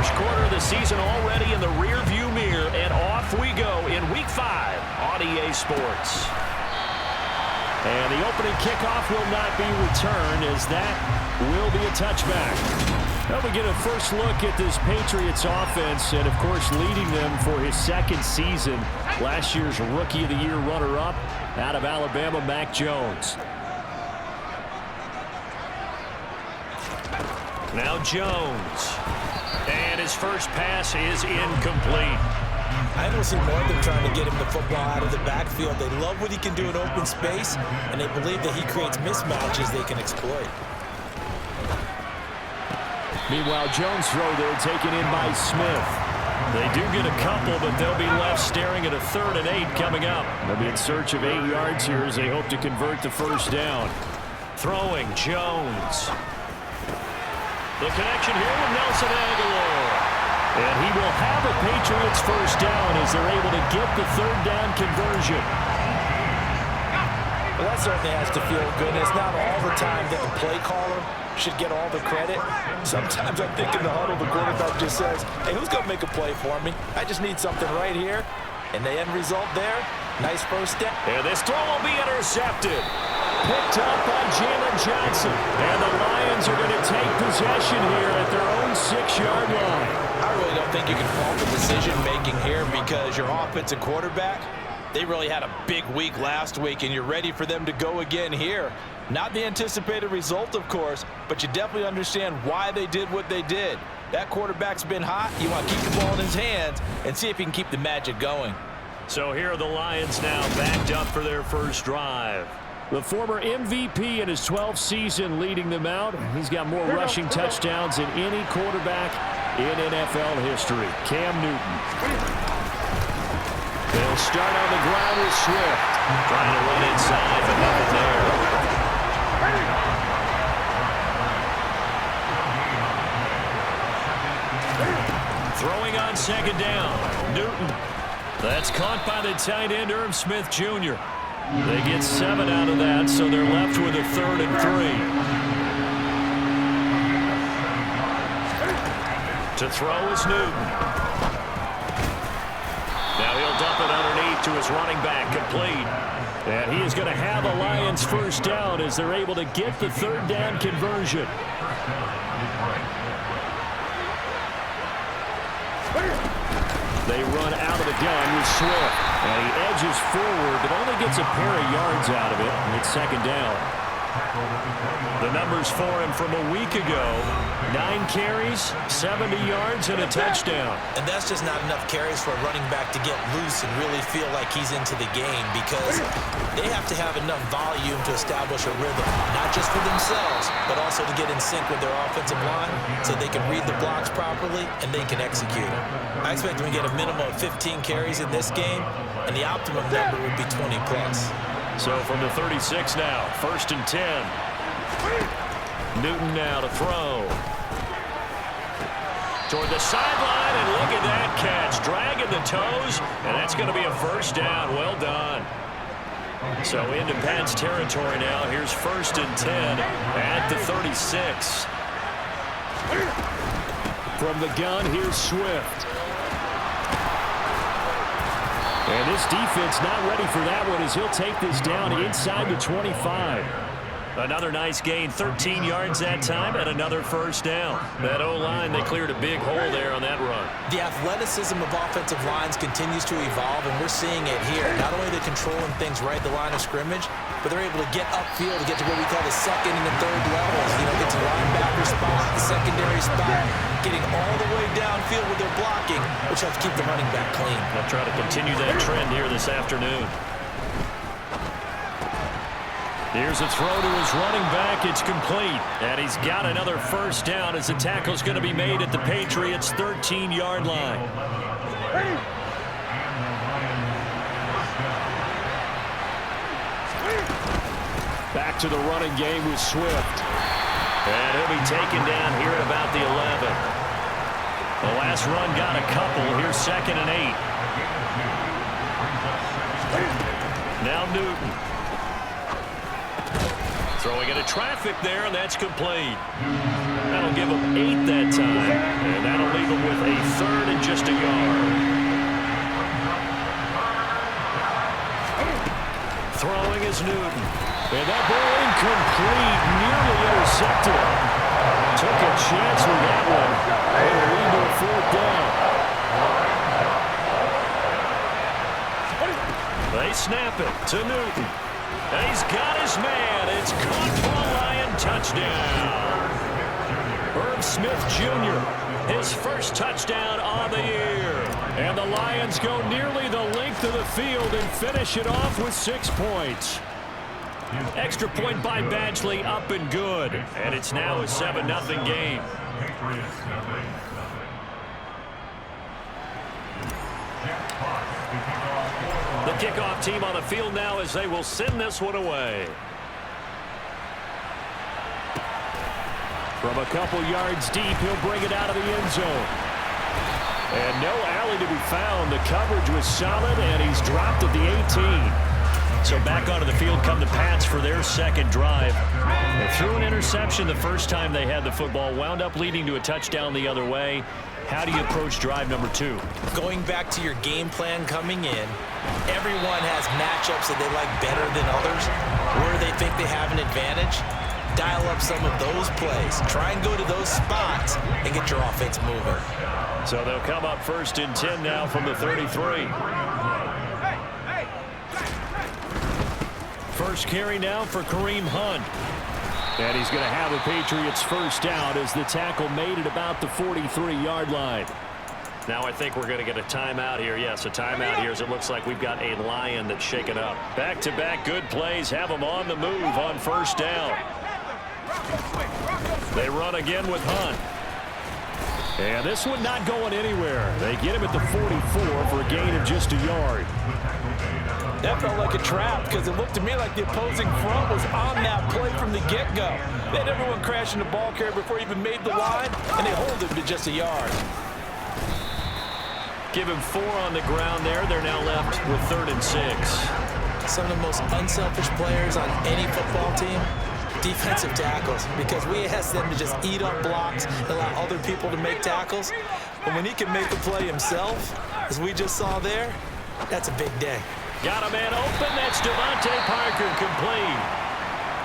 First quarter of the season already in the rearview mirror, and off we go in Week 5 on EA Sports. And the opening kickoff will not be returned, as that will be a touchback. Well, we get a first look at this Patriots offense, and of course leading them for his second season. Last year's Rookie of the Year runner-up out of Alabama, Mac Jones. Now Jones. And his first pass is incomplete. I don't see more of them trying to get him the football out of the backfield. They love what he can do in open space, and they believe that he creates mismatches they can exploit. Meanwhile, Jones' throw there taken in by Smith. They do get a couple, but they'll be left staring at a 3rd and 8 coming up. They'll be in search of 8 yards here as they hope to convert the first down. Throwing, Jones. The connection here with Nelson Aguilar. And he will have a Patriots first down as they're able to get the 3rd down conversion. Well, that certainly has to feel good. It's not all the time that the play caller should get all the credit. Sometimes I think in the huddle, the quarterback just says, hey, who's going to make a play for me? I just need something right here. And the end result there, nice first step. And this throw will be intercepted. Picked up by Jalen Johnson. And the Lions are going to take possession here at their own 6-yard line. I really don't think you can fault the decision-making here because your offensive quarterback, they really had a big week last week, and you're ready for them to go again here. Not the anticipated result, of course, but you definitely understand why they did what they did. That quarterback's been hot. You want to keep the ball in his hands and see if he can keep the magic going. So here are the Lions now backed up for their first drive. The former MVP in his 12th season leading them out. He's got more rushing touchdowns than any quarterback in NFL history. Cam Newton. They'll start on the ground with Swift. Trying to run inside, but nothing there. Throwing on 2nd down. Newton. That's caught by the tight end, Irv Smith Jr. They get 7 out of that, so they're left with a 3rd and 3. To throw is Newton. Now he'll dump it underneath to his running back, complete. And he is going to have a Lions first down as they're able to get the 3rd down conversion. They run out of the gun with Swift. And he edges forward, but only gets a pair of yards out of it. And it's 2nd down. The numbers for him from a week ago: 9 carries, 70 yards, and a touchdown. And that's just not enough carries for a running back to get loose and really feel like he's into the game, because they have to have enough volume to establish a rhythm, not just for themselves, but also to get in sync with their offensive line so they can read the blocks properly and they can execute it. I expect them to get a minimum of 15 carries in this game, and the optimum number would be 20 plus. So from the 36 now, 1st and 10. Newton now to throw. Toward the sideline, and look at that catch. Dragging the toes, and that's going to be a first down. Well done. So into Pats territory now. Here's 1st and 10 at the 36. From the gun, here's Swift. And this defense not ready for that one as he'll take this down inside the 25. Another nice gain, 13 yards that time, and another first down. That O-line, they cleared a big hole there on that run. The athleticism of offensive lines continues to evolve, and we're seeing it here. Not only are they controlling things right at the line of scrimmage, but they're able to get upfield to get to what we call the 2nd and the 3rd levels. You know, get to the linebacker spot, the secondary spot, getting all the way downfield with their blocking, which helps keep the running back clean. They'll try to continue that trend here this afternoon. Here's a throw to his running back. It's complete. And he's got another first down as the tackle's going to be made at the Patriots' 13-yard line. Back to the running game with Swift. And he'll be taken down here at about the 11. The last run got a couple. Here's 2nd and 8. Now Newton. Throwing into traffic there, and that's complete. That'll give him 8 that time, and that'll leave him with a 3rd and just a yard. Throwing is Newton. And that ball incomplete, nearly intercepted. Took a chance with that one. It'll lead to a 4th down. They snap it to Newton. And he's got his man. It's caught for a Lion touchdown. Herb Smith Jr., his first touchdown on the year. And the Lions go nearly the length of the field and finish it off with 6 points. Extra point by Badgley, up and good. And it's now a 7-0 game. The kickoff team on the field now as they will send this one away. From a couple yards deep, he'll bring it out of the end zone. And no alley to be found. The coverage was solid, and he's dropped at the 18. So back onto the field come the Pats for their second drive. They threw an interception the first time they had the football, wound up leading to a touchdown the other way. How do you approach drive number 2? Going back to your game plan coming in, everyone has matchups that they like better than others, where they think they have an advantage. Dial up some of those plays. Try and go to those spots and get your offense moving. So they'll come up 1st and 10 now from the 33. First carry now for Kareem Hunt. And he's going to have the Patriots first out as the tackle made it about the 43-yard line. Now I think we're going to get a timeout here. Yes, a timeout here as it looks like we've got a Lion that's shaken up. Back-to-back good plays have them on the move on first down. They run again with Hunt. And this one not going anywhere. They get him at the 44 for a gain of just a yard. That felt like a trap because it looked to me like the opposing front was on that play from the get-go. They had everyone crashing the ball carrier before he even made the line, and they hold him to just a yard. Give him 4 on the ground there. They're now left with 3rd and 6. Some of the most unselfish players on any football team, defensive tackles, because we ask them to just eat up blocks and allow other people to make tackles. But when he can make a play himself, as we just saw there, that's a big day. Got a man open. That's Devontae Parker complete.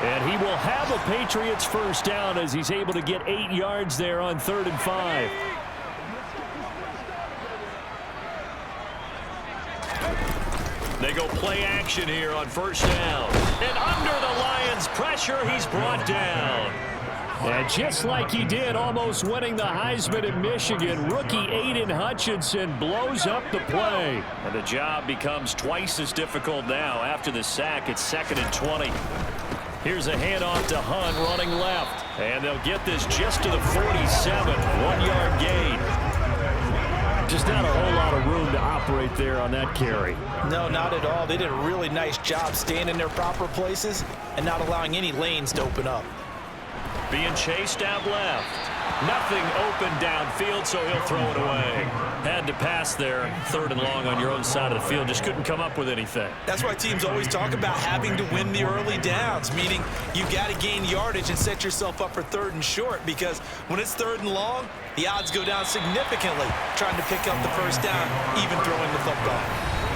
And he will have a Patriots first down as he's able to get 8 yards there on 3rd and 5. They go play action here on first down. And under the Lions' pressure, he's brought down. And just like he did, almost winning the Heisman in Michigan, rookie Aiden Hutchinson blows up the play. And the job becomes twice as difficult now. After the sack, it's 2nd and 20. Here's a handoff to Hunt running left. And they'll get this just to the 47. 1-yard gain. Just not a whole lot of room to operate there on that carry. No, not at all. They did a really nice job staying in their proper places and not allowing any lanes to open up. Being chased out left. Nothing open downfield, so he'll throw it away. Had to pass there, 3rd and long on your own side of the field. Just couldn't come up with anything. That's why teams always talk about having to win the early downs, meaning you got to gain yardage and set yourself up for 3rd and short, because when it's 3rd and long, the odds go down significantly trying to pick up the first down, even throwing the football.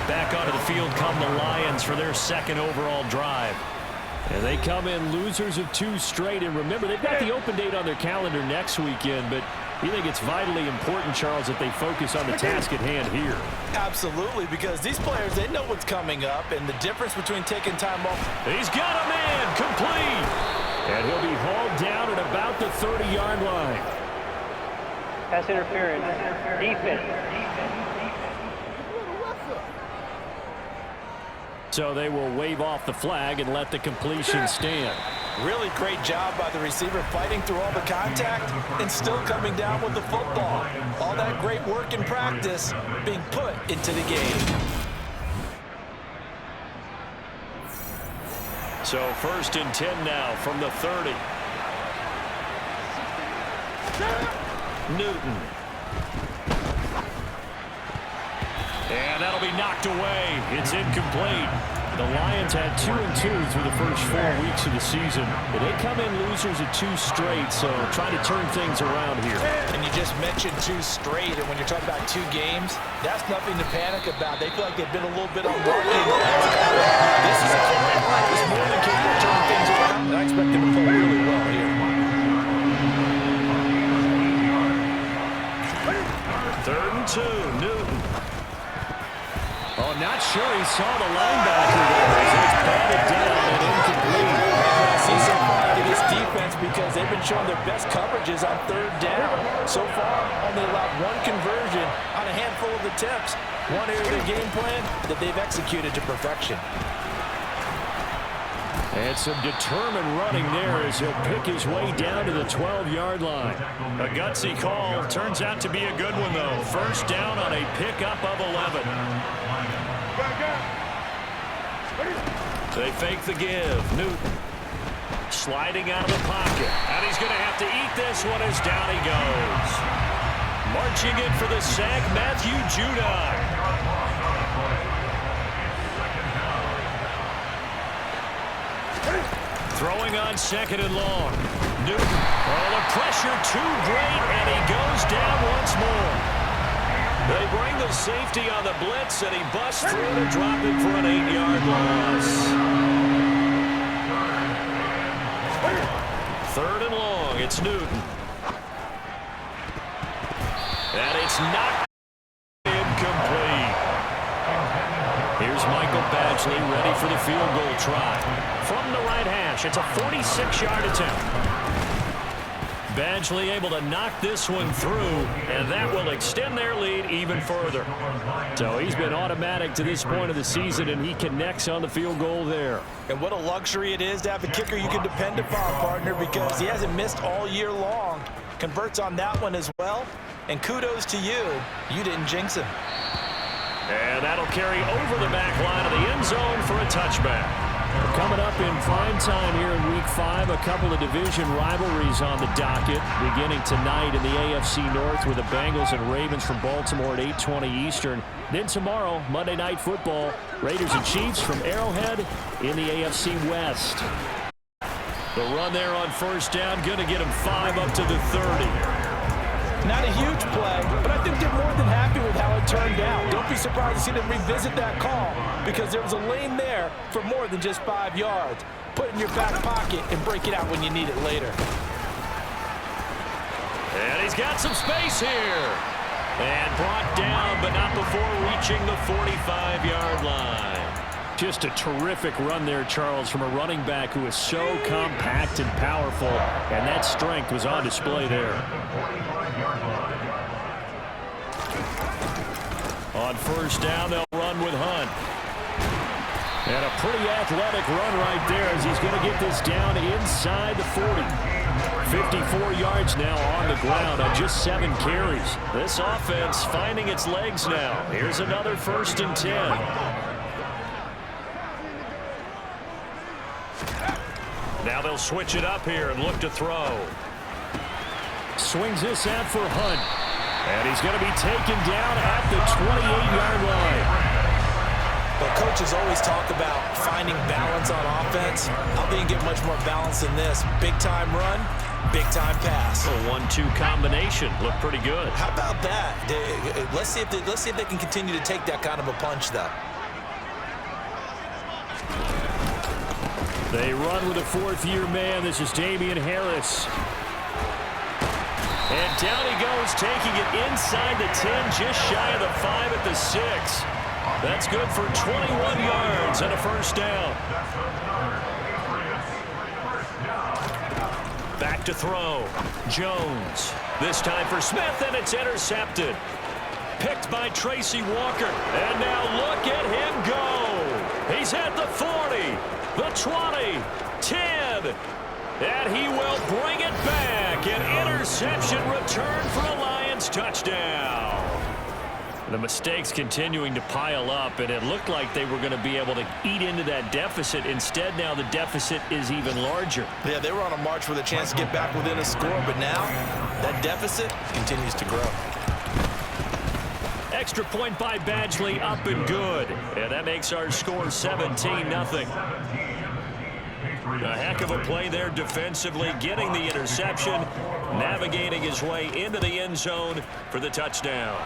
Back onto the field come the Lions for their 2nd overall drive. And they come in losers of 2 straight. And remember, they've got the open date on their calendar next weekend, but you think it's vitally important, Charles, that they focus on the task at hand here? Absolutely, because these players, they know what's coming up, and the difference between taking time off. He's got a man complete. And he'll be hauled down at about the 30-yard line. Pass interference. Defense. So they will wave off the flag and let the completion stand. Really great job by the receiver fighting through all the contact and still coming down with the football. All that great work in practice being put into the game. So 1st and 10 now from the 30. Newton. And that'll be knocked away. It's incomplete. The Lions had 2-2 through the first 4 weeks of the season. But they come in losers of 2 straight, so trying to turn things around here. And you just mentioned 2 straight, and when you're talking about 2 games, that's nothing to panic about. They feel like they've been a little bit unlucky in the last couple. This is more than capable of turning things around, and I expect them to play really well here. 3rd and 2, Newton. Oh, not sure he saw the linebacker there. It's batted down and incomplete. I see so far out of this defense because they've been showing their best coverages on 3rd down. So far, only allowed 1 conversion on a handful of attempts. One area of their game plan that they've executed to perfection. And some determined running there as he'll pick his way down to the 12-yard line. A gutsy call. Turns out to be a good one, though. 1st down on a pickup of 11. They fake the give. Newton sliding out of the pocket. And he's going to have to eat this one as down he goes. Marching in for the sack, Matthew Judon. Throwing on 2nd and long. Newton. Oh, the pressure too great, and he goes down once more. They bring the safety on the blitz, and he busts through to drop it for an 8-yard loss. 3rd and long. It's Newton. And it's not incomplete. Here's Michael Badgley ready for the field goal try. From the right hash, it's a 46-yard attempt. Badgley able to knock this one through, and that will extend their lead even further. So he's been automatic to this point of the season, and he connects on the field goal there. And what a luxury it is to have a kicker you can depend upon, partner, because he hasn't missed all year long. Converts on that one as well, and kudos to you. You didn't jinx him. And that'll carry over the back line of the end zone for a touchback. Coming up in prime time here in Week 5, a couple of division rivalries on the docket, beginning tonight in the AFC North with the Bengals and Ravens from Baltimore at 8:20 Eastern. Then tomorrow, Monday Night Football, Raiders and Chiefs from Arrowhead in the AFC West. The run there on 1st down, going to get him 5 up to the 30. Not a huge play, but I think they're more than happy with how it turned out. Don't be surprised to see them revisit that call because there was a lane there for more than just 5 yards. Put it in your back pocket and break it out when you need it later. And he's got some space here. And brought down, but not before reaching the 45-yard line. Just a terrific run there, Charles, from a running back who is so compact and powerful, and that strength was on display there. On 1st down, they'll run with Hunt. And a pretty athletic run right there as he's going to get this down inside the 40. 54 yards now on the ground on just 7 carries. This offense finding its legs now. Here's another 1st and 10. Now they'll switch it up here and look to throw. Swings this out for Hunt. And he's going to be taken down at the 28-yard line. But coaches always talk about finding balance on offense. I don't think you get much more balance than this. Big-time run, big-time pass. A 1-2 combination. Looked pretty good. How about that? Let's see if they can continue to take that kind of a punch, though. They run with a 4th-year man. This is Damian Harris. And down he goes, taking it inside the 10, just shy of the 5 at the 6. That's good for 21 yards and a 1st down. Back to throw. Jones. This time for Smith, and it's intercepted. Picked by Tracy Walker. And now look at him go. He's at the 40, the 20, 10. And he will bring it back. An interception return for a Lions touchdown. The mistakes continuing to pile up, and it looked like they were going to be able to eat into that deficit. Instead, now the deficit is even larger. Yeah, they were on a march with a chance to get back within a score, but now that deficit continues to grow. Extra point by Badgley, up and good. And that makes our score 17-0. A heck of a play there defensively, getting the interception, navigating his way into the end zone for the touchdown.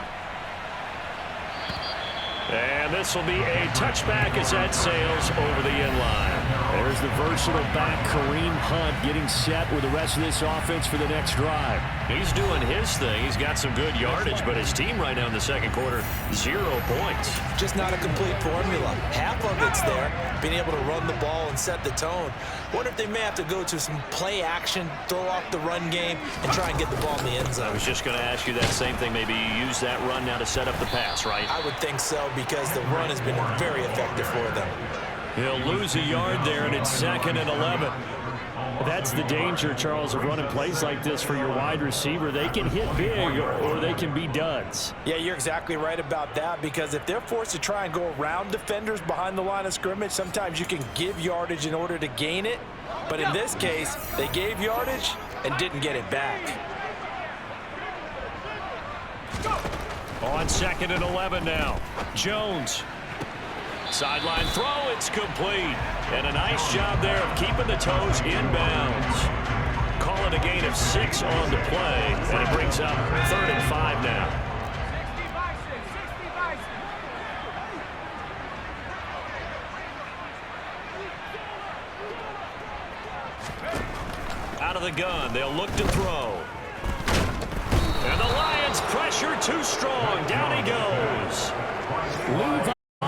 And this will be a touchback as that sails over the end line. There's the versatile back, Kareem Hunt, getting set with the rest of this offense for the next drive. He's doing his thing. He's got some good yardage, but his team right now in the second quarter, 0 points. Just not a complete formula. Half of it's there, being able to run the ball and set the tone. Wonder if they may have to go to some play action, throw off the run game, and try and get the ball in the end zone. I was just going to ask you that same thing. Maybe you use that run now to set up the pass, right? I would think so, because the run has been very effective for them. He'll lose a yard there, and it's 2nd and 11. That's the danger, Charles, of running plays like this for your wide receiver. They can hit big or they can be duds. Yeah, you're exactly right about that, because if they're forced to try and go around defenders behind the line of scrimmage, sometimes you can give yardage in order to gain it. But in this case, they gave yardage and didn't get it back. On 2nd and 11 now. Jones. Sideline throw, it's complete. And a nice job there of keeping the toes inbounds. Call it a gain of 6 on the play, and it brings up 3rd and 5 now. Out of the gun, they'll look to throw. And the Lions pressure too strong. Down he goes.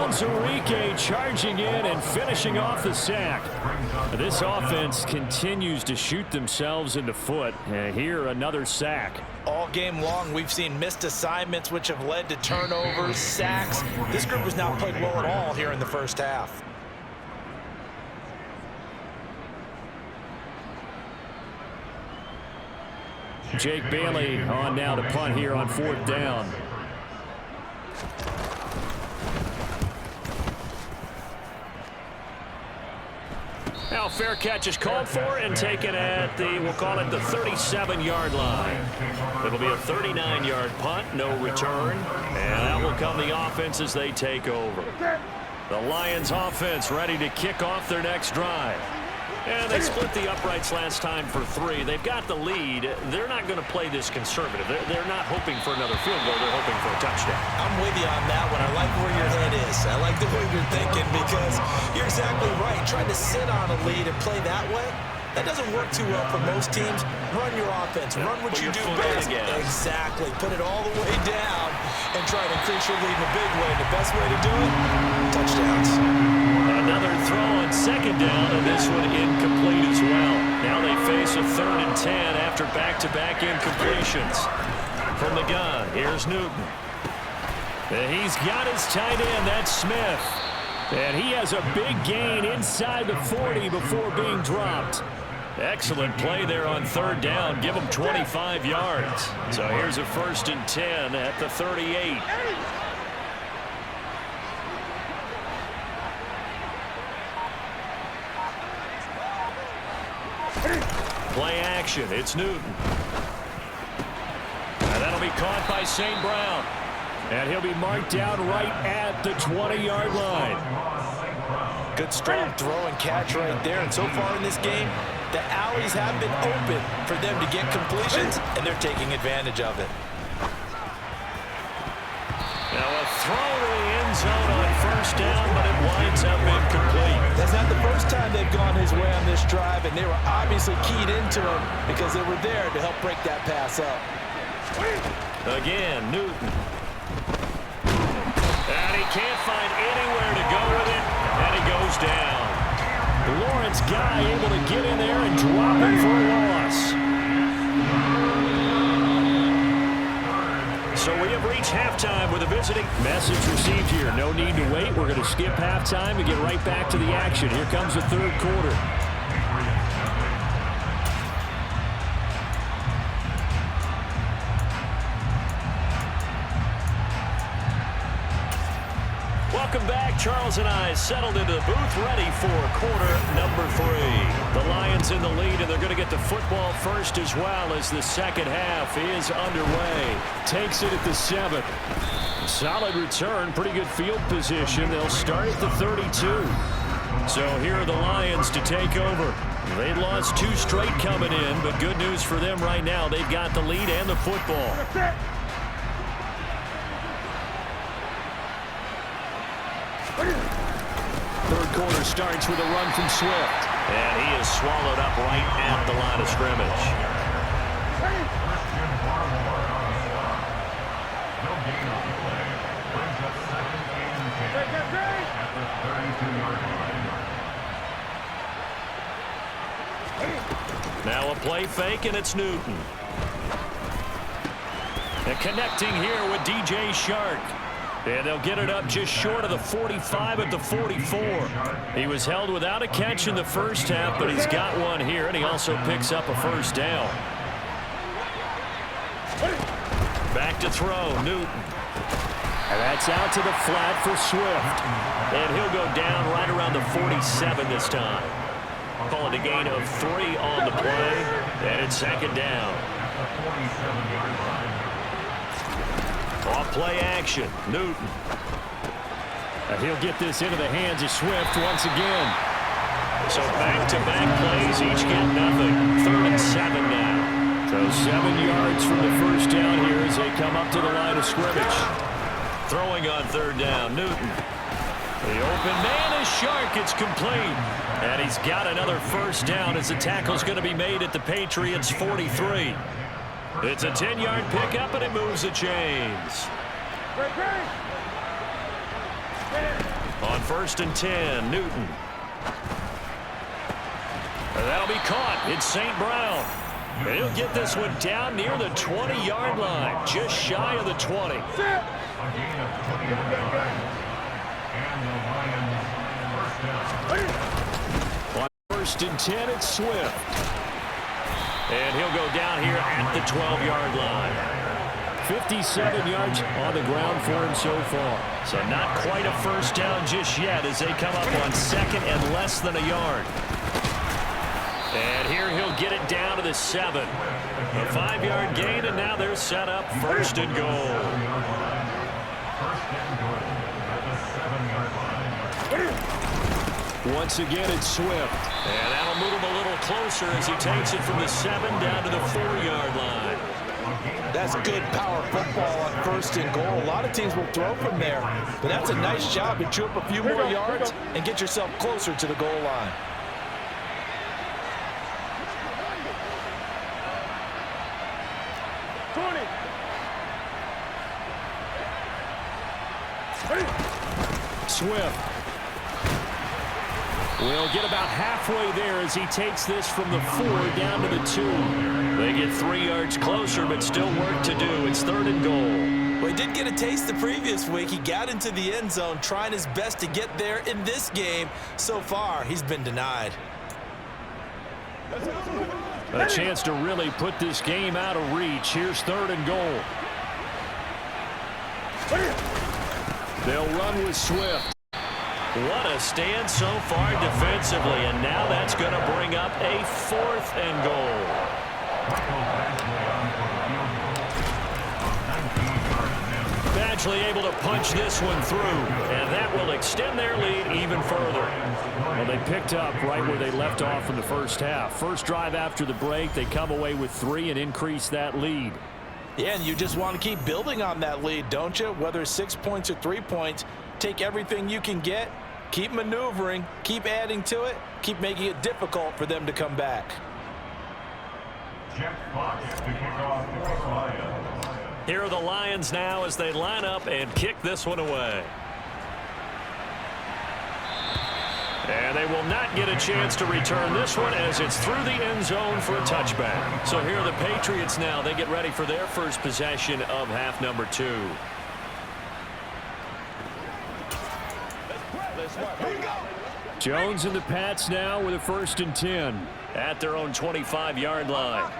Zarique charging in and finishing off the sack. This offense continues to shoot themselves in the foot. And here, another sack. All game long, we've seen missed assignments, which have led to turnovers, sacks. This group has not played well at all here in the first half. Jake Bailey on now to punt here on 4th down. Now fair catch is called for and taken at the, we'll call it the 37-yard line. It'll be a 39-yard punt, no return. And that will come the offense as they take over. The Lions offense ready to kick off their next drive. And they split the uprights last time for 3. They've got the lead. They're not going to play this conservative. They're not hoping for another field goal. They're hoping for a touchdown. I'm with you on that one. I like where your head is. I like the way you're thinking, because you're exactly right. Trying to sit on a lead and play that way, that doesn't work too well for most teams. Run your offense. Run what you do best. Exactly. Put it all the way down and try to increase your lead in a big way. The best way to do it, touchdowns. Another throw on 2nd down, and this one incomplete as well. Now they face a 3rd and 10 after back-to-back incompletions. From the gun, here's Newton. And he's got his tight end, that's Smith. And he has a big gain inside the 40 before being dropped. Excellent play there on 3rd down. Give him 25 yards. So here's a 1st and 10 at the 38. Play action. It's Newton. And that'll be caught by St. Brown. And he'll be marked down right at the 20-yard line. Good strong throw and catch right there. And so far in this game, the alleys have been open for them to get completions, and they're taking advantage of it. Now a throw to the end zone on 1st down, but it winds up incomplete. That's not the first time they've gone his way on this drive, and they were obviously keyed into him because they were there to help break that pass up. Again, Newton. And he can't find anywhere to go with it, and he goes down. Lawrence Guy able to get in there and drop it for a loss. So we have reached halftime with a visiting message received here. No need to wait. We're going to skip halftime and get right back to the action. Here comes the 3rd quarter. Welcome back. Charles and I settled into the booth, ready for quarter number 3. The Lions in the lead, and they're going to get the football first as well as the second half is underway. Takes it at the 7. Solid return, pretty good field position. They'll start at the 32. So here are the Lions to take over. They lost 2 straight coming in, but good news for them right now. They've got the lead and the football. Third quarter starts with a run from Swift. And he is swallowed up right at the line of scrimmage. Now a play fake, and it's Newton. And connecting here with DJ Shark. And they'll get it up just short of the 45 at the 44. He was held without a catch in the first half, but he's got one here, and he also picks up a first down. Back to throw, Newton. And that's out to the flat for Swift. And he'll go down right around the 47 this time. Call it a gain of 3 on the play, and it's second down. Off play action, Newton. And he'll get this into the hands of Swift once again. So back-to-back plays, each get nothing. 3rd and 7 now. So 7 yards from the first down here as they come up to the line of scrimmage. Throwing on 3rd down, Newton. The open man is Shark. It's complete. And he's got another first down as the tackle's going to be made at the Patriots' 43. It's a 10-yard pickup, and it moves the chains. On 1st and 10, Newton. And that'll be caught. It's St. Brown. He'll get this one down near the 20-yard line, just shy of the 20. On 1st and 10, it's Swift. And he'll go down here at the 12-yard line. 57 yards on the ground for him so far. So not quite a first down just yet as they come up on 2nd and less than a yard. And here he'll get it down to the 7. A 5-yard gain, and now they're set up 1st and goal. Once again, it's Swift. And that'll move him a little closer as he takes it from the 7 down to the 4-yard line. That's good power football on 1st and goal. A lot of teams will throw from there, but that's a nice job to chew up a few more yards and get yourself closer to the goal line. Swift will get about halfway there as he takes this from the 4 down to the 2. They get 3 yards closer, but still work to do. It's 3rd and goal. Well, he did get a taste the previous week. He got into the end zone, trying his best to get there in this game. So far, he's been denied. A chance to really put this game out of reach. Here's 3rd and goal. They'll run with Swift. What a stand so far defensively, and now that's going to bring up a 4th and goal. Badgley able to punch this one through, and that will extend their lead even further. Well, they picked up right where they left off in the first half. First drive after the break, they come away with 3 and increase that lead. Yeah, and you just want to keep building on that lead, don't you? Whether 6 points or 3 points, take everything you can get, keep maneuvering, keep adding to it, keep making it difficult for them to come back. Here are the Lions now as they line up and kick this one away. And they will not get a chance to return this one as it's through the end zone for a touchback. So here are the Patriots now. They get ready for their first possession of half number 2. Jones and the Pats now with a 1st and 10. At their own 25-yard line.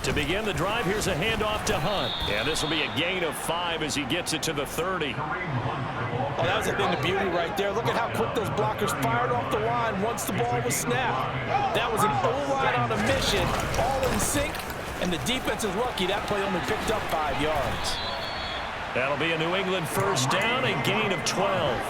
To begin the drive, here's a handoff to Hunt. And this will be a gain of 5 as he gets it to the 30. Oh, that was a thing of beauty right there. Look at how quick those blockers fired off the line once the ball was snapped. That was an O-line on a mission, all in sync, And the defense is lucky that play only picked up 5 yards. That'll be a New England first down, a gain of 12.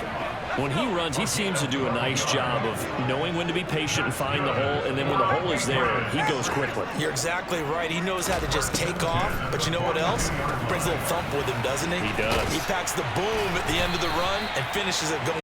When he runs, he seems to do a nice job of knowing when to be patient and find the hole, and then when the hole is there, he goes quickly. You're exactly right. He knows how to just take off, but you know what else? Brings a little thump with him, doesn't he? He does. He packs the boom at the end of the run and finishes it going.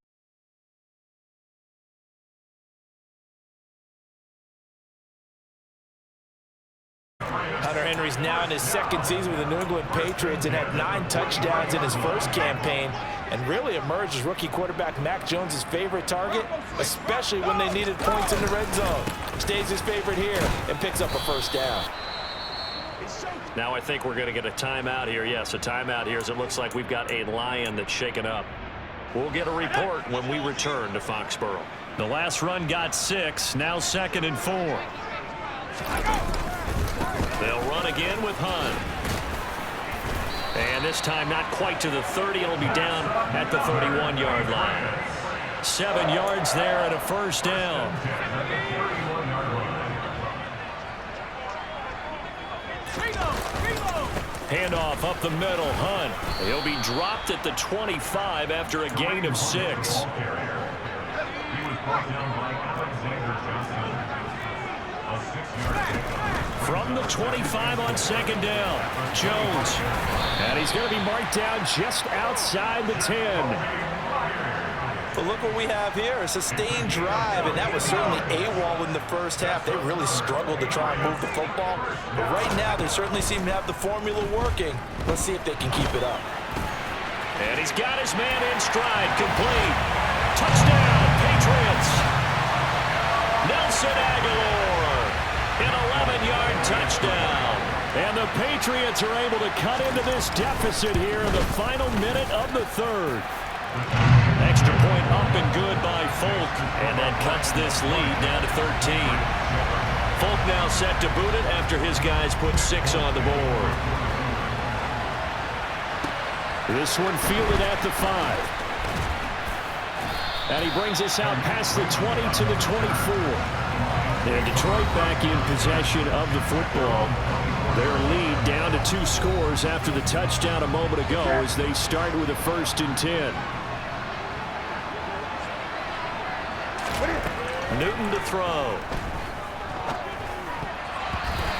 Hunter Henry's now in his second season with the New England Patriots and had 9 touchdowns in his first campaign and really emerged as rookie quarterback Mac Jones' favorite target, especially when they needed points in the red zone. Stays his favorite here and picks up a first down. Now I think we're going to get a timeout here. Yes, a timeout here as it looks like we've got a Lion that's shaken up. We'll get a report when we return to Foxborough. The last run got 6, now 2nd and 4. They'll run again with Hunt. And this time not quite to the 30. It'll be down at the 31-yard line. 7 yards there and a first down. Handoff up the middle. Hunt. He'll be dropped at the 25 after a gain of 6. From the 25 on 2nd down, Jones. And he's going to be marked down just outside the 10. But look what we have here, a sustained drive, and that was certainly AWOL in the first half. They really struggled to try and move the football. But right now, they certainly seem to have the formula working. Let's see if they can keep it up. And he's got his man in stride, complete. Touchdown, Patriots. Nelson Aguilar, an 11-yard touchdown. And the Patriots are able to cut into this deficit here in the final minute of the 3rd. Extra point up and good by Folk, and that cuts this lead down to 13. Folk now set to boot it after his guys put 6 on the board. This one fielded at the 5. And he brings us out past the 20 to the 24. And Detroit back in possession of the football. Their lead down to 2 scores after the touchdown a moment ago as they start with a 1st and 10. Newton to throw.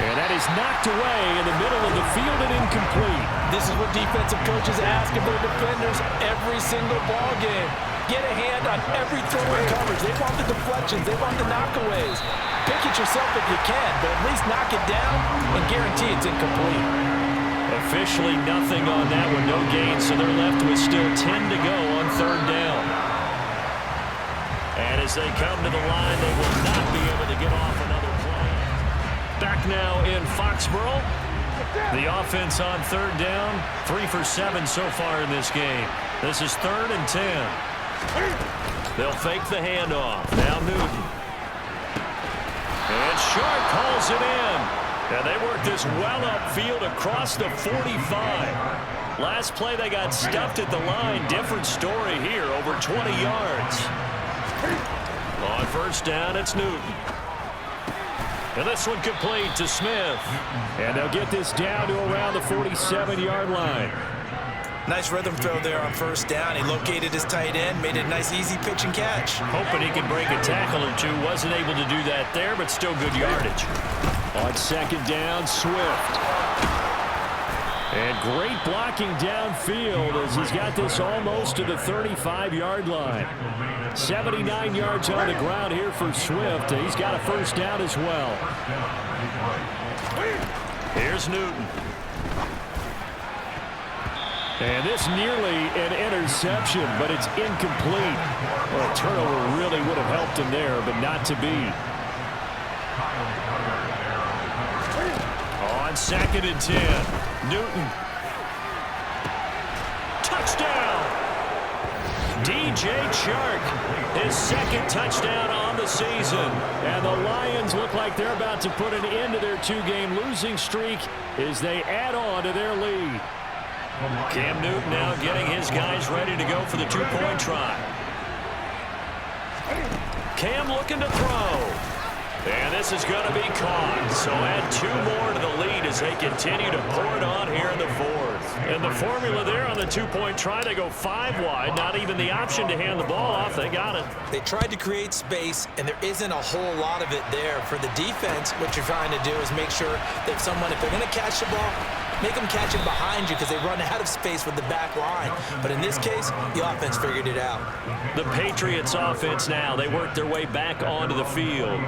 And that is knocked away in the middle of the field and incomplete. This is what defensive coaches ask of their defenders every single ball game. Get a hand on every throw in coverage. They want the deflections. They want the knockaways. Pick it yourself if you can, but at least knock it down and guarantee it's incomplete. Officially nothing on that one. No gain, so they're left with still 10 to go on 3rd down. And as they come to the line, they will not be able to get off another play. Back now in Foxborough. The offense on 3rd down. 3 for 7 so far in this game. This is 3rd and 10. They'll fake the handoff. Now Newton. And Sharp calls it in. And they work this well upfield across the 45. Last play they got stuffed at the line. Different story here. Over 20 yards. On 1st down, it's Newton. And this one complete to Smith. And they'll get this down to around the 47-yard line. Nice rhythm throw there on 1st down. He located his tight end, made it a nice easy pitch and catch. Hoping he could break a tackle or two. Wasn't able to do that there, but still good yardage. On 2nd down, Swift. And great blocking downfield as he's got this almost to the 35-yard line. 79 yards on the ground here for Swift. He's got a 1st down as well. Here's Newton. And this nearly an interception, but it's incomplete. Well, a turnover really would have helped him there, but not to be. On 2nd and 10, Newton. Touchdown! DJ Chark, his 2nd touchdown on the season. And the Lions look like they're about to put an end to their 2-game losing streak as they add on to their lead. Cam Newton now getting his guys ready to go for the 2-point try. Cam looking to throw. And this is going to be caught. So add 2 more to the lead as they continue to pour it on here in the 4th. And the formula there on the 2-point try, they go 5 wide. Not even the option to hand the ball off. They got it. They tried to create space, and there isn't a whole lot of it there. For the defense, what you're trying to do is make sure that if they're going to catch the ball, make them catch it behind you because they run out of space with the back line. But in this case, the offense figured it out. The Patriots offense now, they work their way back onto the field.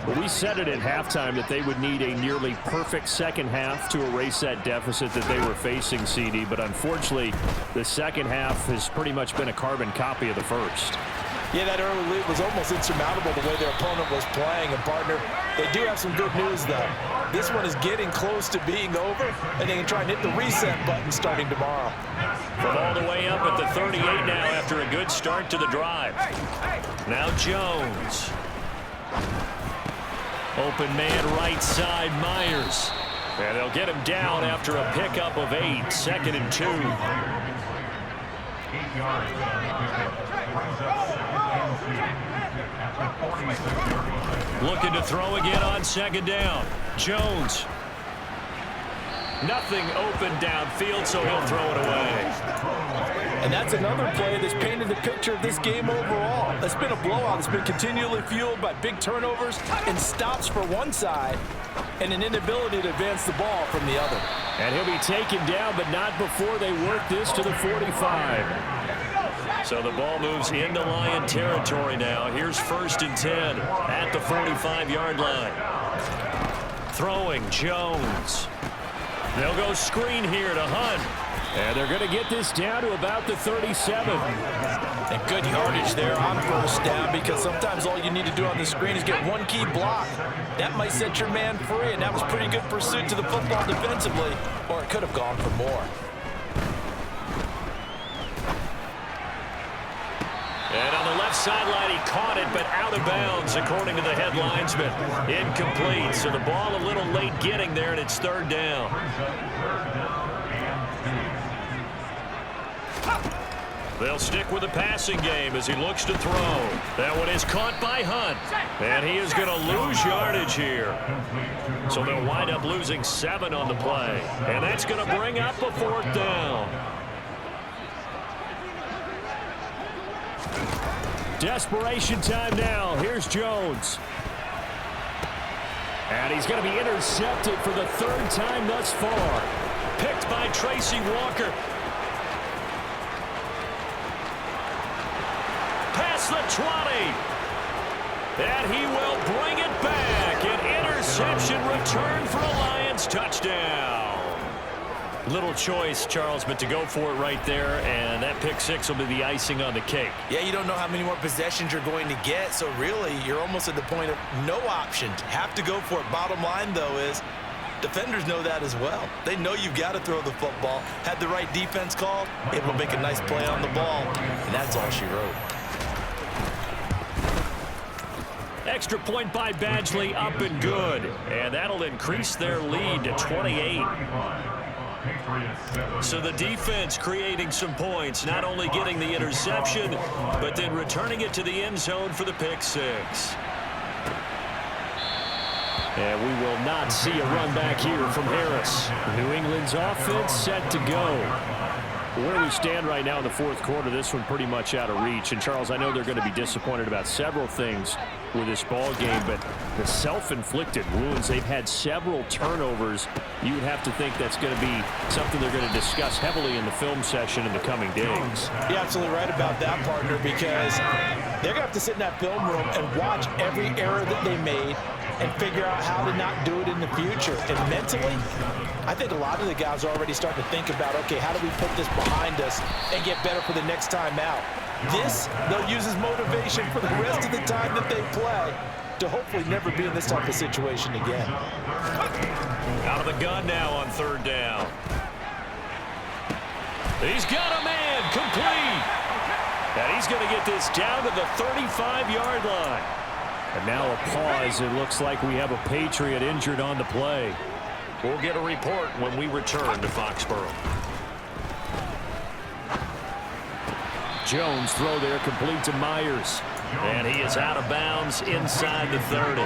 Well, we said it at halftime that they would need a nearly perfect second half to erase that deficit that they were facing, CD. But unfortunately, the second half has pretty much been a carbon copy of the first. Yeah, that early lead was almost insurmountable the way their opponent was playing. And, partner, they do have some good news, though. This one is getting close to being over, and they can try and hit the reset button starting tomorrow. From all the way up at the 38 now after a good start to the drive. Now Jones. Open man right side, Myers. And they'll get him down after a pickup of 8, 2nd and 2. Looking to throw again on 2nd down. Jones. Nothing open downfield, so he'll throw it away. And that's another play that's painted the picture of this game overall. It's been a blowout. It's been continually fueled by big turnovers and stops for one side and an inability to advance the ball from the other. And he'll be taken down, but not before they work this to the 45. So the ball moves into Lion territory now. Here's 1st and 10 at the 45-yard line. Throwing, Jones. They'll go screen here to Hunt. And they're going to get this down to about the 37. And good yardage there on 1st down, because sometimes all you need to do on the screen is get one key block. That might set your man free, and that was pretty good pursuit to the football defensively, or it could have gone for more. And on the left sideline, he caught it, but out of bounds, according to the head linesman. Incomplete, so the ball a little late getting there, and it's 3rd down. They'll stick with the passing game as he looks to throw. That one is caught by Hunt, and he is going to lose yardage here. So they'll wind up losing 7 on the play, and that's going to bring up a 4th down. Desperation time now. Here's Jones. And he's going to be intercepted for the 3rd time thus far. Picked by Tracy Walker. Past the 20. And he will bring it back. An interception return for a Lions touchdown. Little choice, Charles, but to go for it right there, and that pick 6 will be the icing on the cake. Yeah, you don't know how many more possessions you're going to get, so really you're almost at the point of no option. Have to go for it. Bottom line, though, is defenders know that as well. They know you've got to throw the football. Had the right defense called, able to make a nice play on the ball, and that's all she wrote. Extra point by Badgley, up and good. And that'll increase their lead to 28. So the defense creating some points, not only getting the interception, but then returning it to the end zone for the pick 6. And we will not see a run back here from Harris. New England's offense set to go. Where do we stand right now in the 4th quarter? This one pretty much out of reach. And, Charles, I know they're going to be disappointed about several things with this ball game, but the self-inflicted wounds, they've had several turnovers. You would have to think that's going to be something they're going to discuss heavily in the film session in the coming days. You're absolutely right about that, partner, because they're going to have to sit in that film room and watch every error that they made and figure out how to not do it in the future. And mentally, I think a lot of the guys are already starting to think about, okay, how do we put this behind us and get better for the next time out? This, they'll use as motivation for the rest of the time that they play to hopefully never be in this type of situation again. Out of the gun now on 3rd down. He's got a man, complete. And he's going to get this down to the 35-yard line. And now a pause. It looks like we have a Patriot injured on the play. We'll get a report when we return to Foxborough. Jones throw there complete to Myers. And he is out of bounds inside the 30.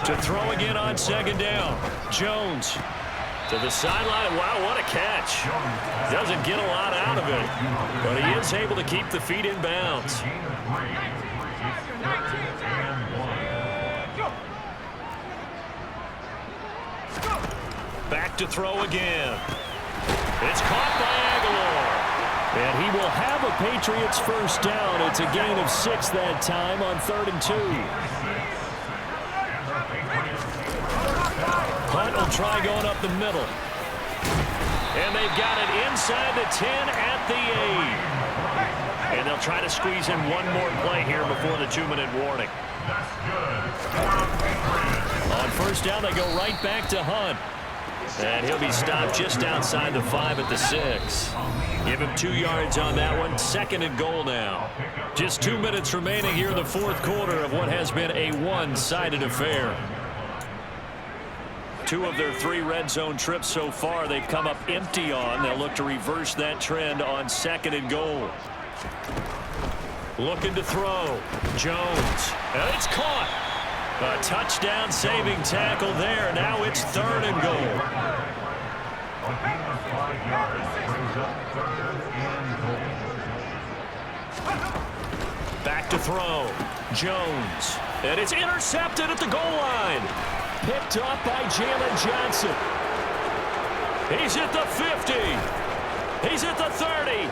To throw again on second down. Jones to the sideline. Wow, what a catch. Doesn't get a lot out of it, but he is able to keep the feet in bounds. Back to throw again. It's caught by Aguilar. And he will have a Patriots first down. It's a gain of 6 that time on 3rd and 2. Hunt will try going up the middle. And they've got it inside the 10 at the 8. And they'll try to squeeze in one more play here before the 2-minute warning. On first down, they go right back to Hunt. And he'll be stopped just outside the 5 at the 6. Give him 2 yards on that one. 2nd and goal now. Just 2 minutes remaining here in the 4th quarter of what has been a one-sided affair. 2 of their 3 red zone trips so far they've come up empty on. They'll look to reverse that trend on 2nd and goal. Looking to throw. Jones. And it's caught. A touchdown saving tackle there. Now it's 3rd and goal. Back to throw. Jones. And it's intercepted at the goal line. Picked up by Jalen Johnson. He's at the 50. He's at the 30.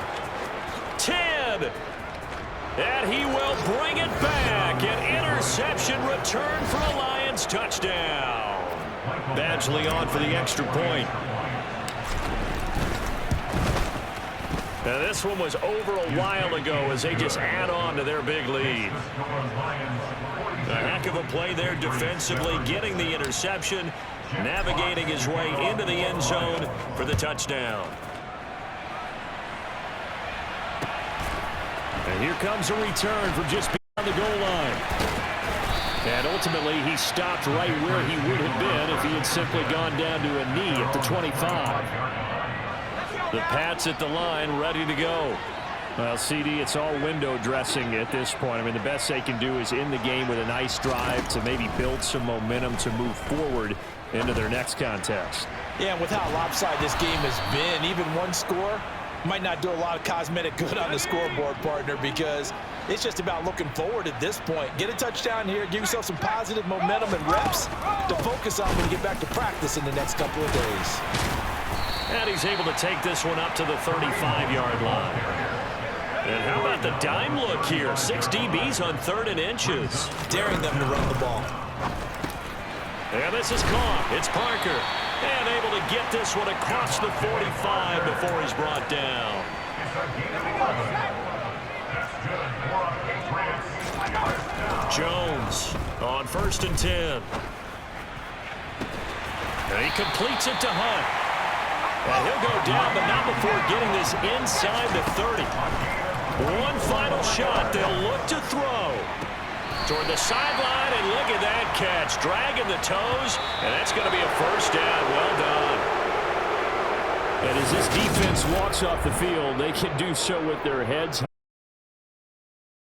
10. And he will bring it back. An interception return for a Lions touchdown. Badgley on for the extra point. Now this one was over a while ago as they just add on to their big lead. A heck of a play there defensively, getting the interception, navigating his way into the end zone for the touchdown. And here comes a return from just beyond the goal line. And ultimately, he stopped right where he would have been if he had simply gone down to a knee at the 25. The Pats at the line, ready to go. Well, CD, it's all window dressing at this point. I mean, the best they can do is end the game with a nice drive to maybe build some momentum to move forward into their next contest. Yeah, and with how lopsided this game has been, even one score might not do a lot of cosmetic good on the scoreboard, partner, because it's just about looking forward at this point. Get a touchdown here, give yourself some positive momentum and reps to focus on when you get back to practice in the next couple of days. And he's able to take this one up to the 35-yard line. And how about the dime look here? 6 DBs on 3rd and inches. Daring them to run the ball. And this is caught. It's Parker. And able to get this one across the 45 before he's brought down. Jones on 1st and 10. And he completes it to Hunt. And he'll go down, but not before getting this inside the 30. One final shot. They'll look to throw toward the sideline, and look at that catch. Dragging the toes, and that's going to be a first down. Well done. And as this defense walks off the field, they can do so with their heads